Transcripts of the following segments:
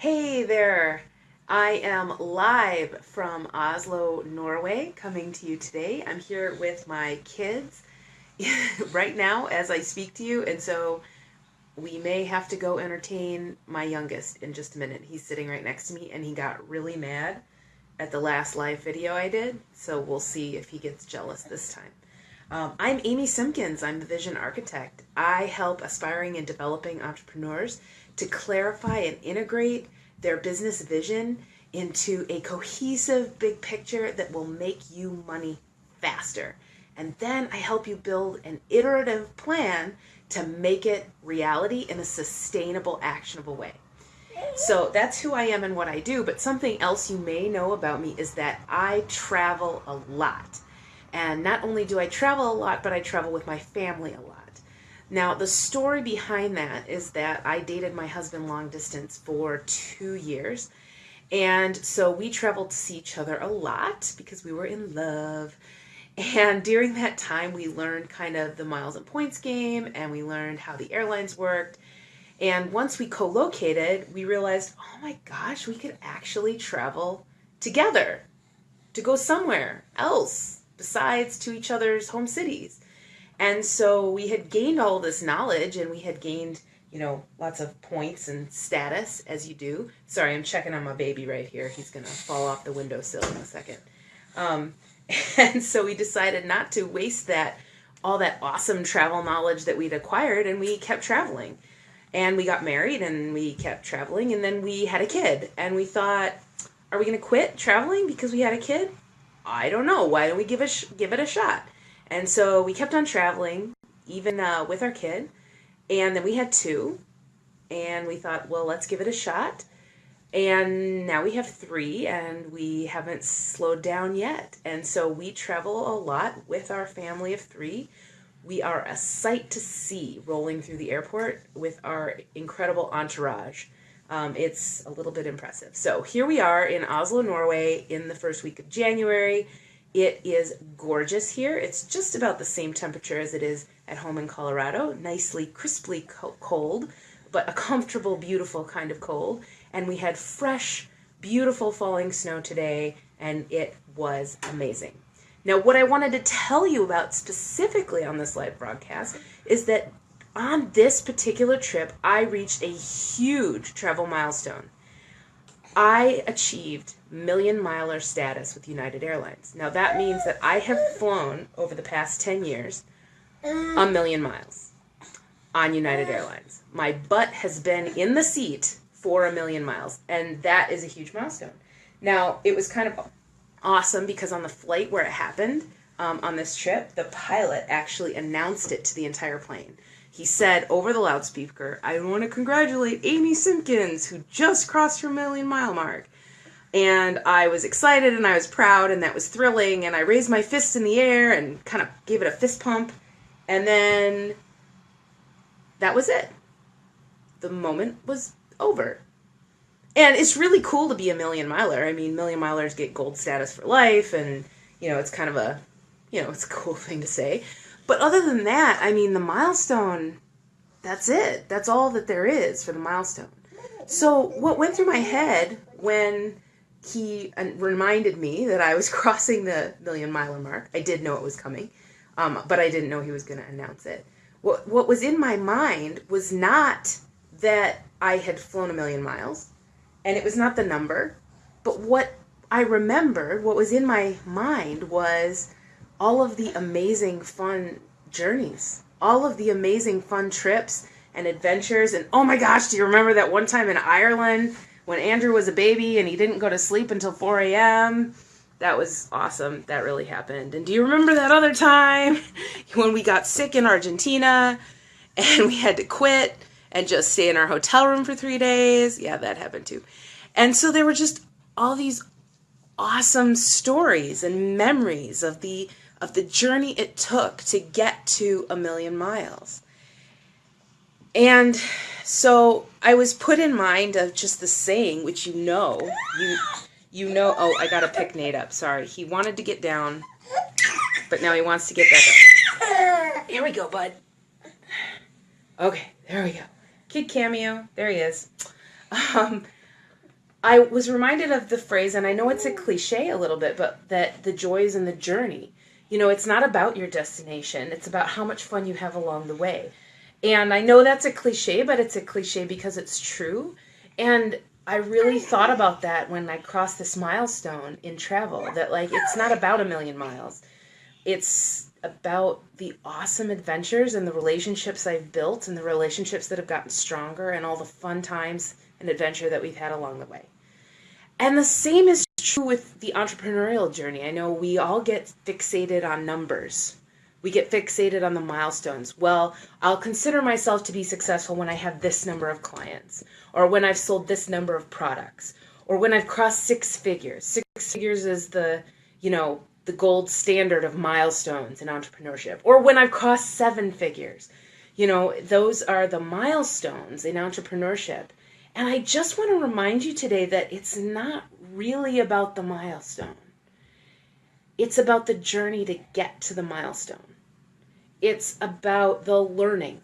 Hey there! I am live from Oslo, Norway, coming to you today. I'm here with my kids right now as I speak to you, and so we may have to go entertain my youngest in just a minute. He's sitting right next to me, and he got really mad at the last live video I did, so we'll see if he gets jealous this time. I'm Amy Simpkins. I'm the Vision Architect. I help aspiring and developing entrepreneurs to clarify and integrate their business vision into a cohesive big picture that will make you money faster. And then I help you build an iterative plan to make it reality in a sustainable, actionable way. So that's who I am and what I do. But something else you may know about me is that I travel a lot. And not only do I travel a lot, but I travel with my family a lot. Now, the story behind that is that I dated my husband long distance for 2 years. And so we traveled to see each other a lot because we were in love. And during that time, we learned kind of the miles and points game, and we learned how the airlines worked. And once we co-located, we realized, oh my gosh, we could actually travel together to go somewhere else besides to each other's home cities. And so we had gained all this knowledge, and we had gained, lots of points and status, as you do. Sorry, I'm checking on my baby right here. He's going to fall off the windowsill in a second. And so we decided not to waste all that awesome travel knowledge that we'd acquired, and we kept traveling. And we got married, and we kept traveling, and then we had a kid. And we thought, are we going to quit traveling because we had a kid? I don't know. Why don't we give it a shot? And so we kept on traveling, even with our kid. And then we had two. And we thought, well, let's give it a shot. And now we have three, and we haven't slowed down yet. And so we travel a lot with our family of three. We are a sight to see rolling through the airport with our incredible entourage. It's a little bit impressive. So here we are in Oslo, Norway in the first week of January. It is gorgeous here. It's just about the same temperature as it is at home in Colorado. Nicely, crisply cold, but a comfortable, beautiful kind of cold. And we had fresh, beautiful falling snow today, and it was amazing. Now, what I wanted to tell you about specifically on this live broadcast is that on this particular trip, I reached a huge travel milestone. I achieved million-miler status with United Airlines. Now, that means that I have flown over the past 10 years 1,000,000 miles on United Airlines. My butt has been in the seat for 1,000,000 miles, and that is a huge milestone. Now, it was kind of awesome because on the flight where it happened, on this trip, the pilot actually announced it to the entire plane. He said over the loudspeaker, I want to congratulate Amy Simpkins, who just crossed her 1,000,000 mile mark. And I was excited and I was proud, and that was thrilling, and I raised my fist in the air and kind of gave it a fist pump. And then that was it. The moment was over. And it's really cool to be a 1,000,000 miler. I mean, 1,000,000 milers get gold status for life, and, it's kind of it's a cool thing to say. But other than that, I mean, the milestone, that's it. That's all that there is for the milestone. So what went through my head when he reminded me that I was crossing the 1,000,000 miler mark, I did know it was coming, but I didn't know he was going to announce it. What was in my mind was not that I had flown 1,000,000 miles, and it was not the number, but what I remembered, what was in my mind was all of the amazing fun journeys, all of the amazing fun trips and adventures. And oh my gosh, do you remember that one time in Ireland when Andrew was a baby and he didn't go to sleep until 4 a.m.? That was awesome. That really happened. And do you remember that other time when we got sick in Argentina and we had to quit and just stay in our hotel room for 3 days? Yeah, that happened too. And so there were just all these awesome stories and memories of the journey it took to get to 1,000,000 miles. And so I was put in mind of just the saying, which oh, I gotta pick Nate up. Sorry. He wanted to get down, but now he wants to get back up. Here we go, bud. Okay, there we go. Kid cameo. There he is. I was reminded of the phrase, and I know it's a cliche a little bit, but that the joy is in the journey. It's not about your destination. It's about how much fun you have along the way. And I know that's a cliche, but it's a cliche because it's true. And I really thought about that when I crossed this milestone in travel, that like it's not about 1,000,000 miles. It's about the awesome adventures and the relationships I've built and the relationships that have gotten stronger and all the fun times and adventure that we've had along the way. And the same is true with the entrepreneurial journey. I know we all get fixated on numbers. We get fixated on the milestones. Well, I'll consider myself to be successful when I have this number of clients, or when I've sold this number of products, or when I've crossed 6 figures. 6 figures is the gold standard of milestones in entrepreneurship, or when I've crossed 7 figures. Those are the milestones in entrepreneurship. And I just want to remind you today that it's not really about the milestone. It's about the journey to get to the milestone. It's about the learning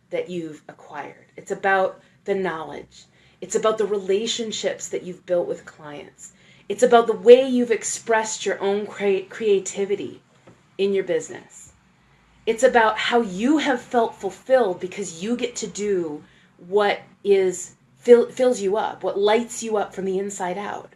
that you've acquired. It's about the knowledge. It's about the relationships that you've built with clients. It's about the way you've expressed your own creativity in your business. It's about how you have felt fulfilled because you get to do what fills you up, what lights you up from the inside out.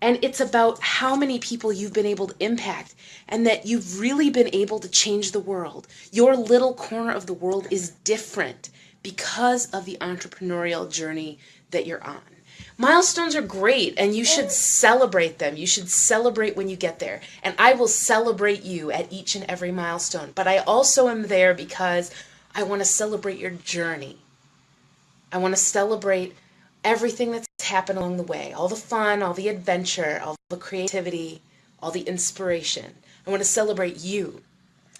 And it's about how many people you've been able to impact and that you've really been able to change the world. Your little corner of the world is different because of the entrepreneurial journey that you're on. Milestones are great, and you should celebrate them. You should celebrate when you get there. And I will celebrate you at each and every milestone. But I also am there because I want to celebrate your journey. I want to celebrate everything that's happened along the way, all the fun, all the adventure, all the creativity, all the inspiration. I want to celebrate you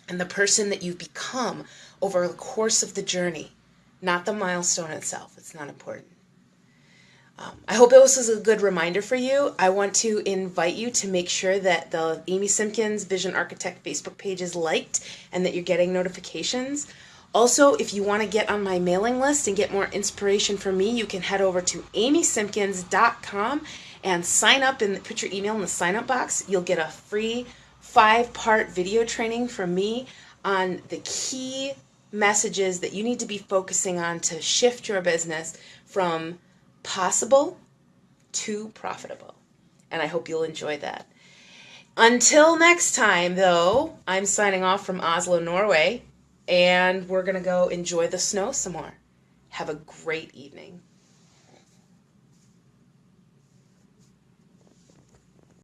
and the person that you've become over the course of the journey, not the milestone itself. It's not important. I hope this was a good reminder for you. I want to invite you to make sure that the Amy Simpkins Vision Architect Facebook page is liked and that you're getting notifications. Also, if you want to get on my mailing list and get more inspiration from me, you can head over to amysimpkins.com and sign up and put your email in the sign-up box. You'll get a free 5-part video training from me on the key messages that you need to be focusing on to shift your business from possible to profitable. And I hope you'll enjoy that. Until next time, though, I'm signing off from Oslo, Norway. And we're going to go enjoy the snow some more. Have a great evening.